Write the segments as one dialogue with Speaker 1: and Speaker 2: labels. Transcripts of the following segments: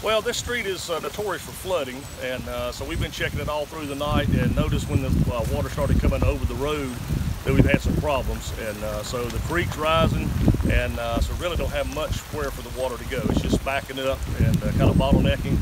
Speaker 1: Well, this street is notorious for flooding, and so we've been checking it all through the night and noticed when the water started coming over the road that we've had some problems. And so the creek's rising, and so really don't have much where for the water to go. It's just backing up and kind of bottlenecking,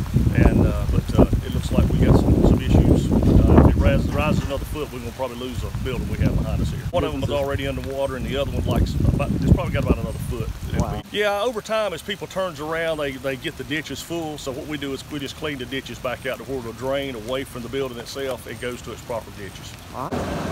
Speaker 1: and but it looks like we got some issues. If it rises another foot, we're going to probably lose the building we have behind us here. One of them is already underwater, and the other one it's probably got about another foot.
Speaker 2: Wow.
Speaker 1: Yeah, over time, as people turns around, they get the ditches full. So what we do is we just clean the ditches back out to where it'll drain away from the building itself. It goes to its proper ditches.
Speaker 2: All right.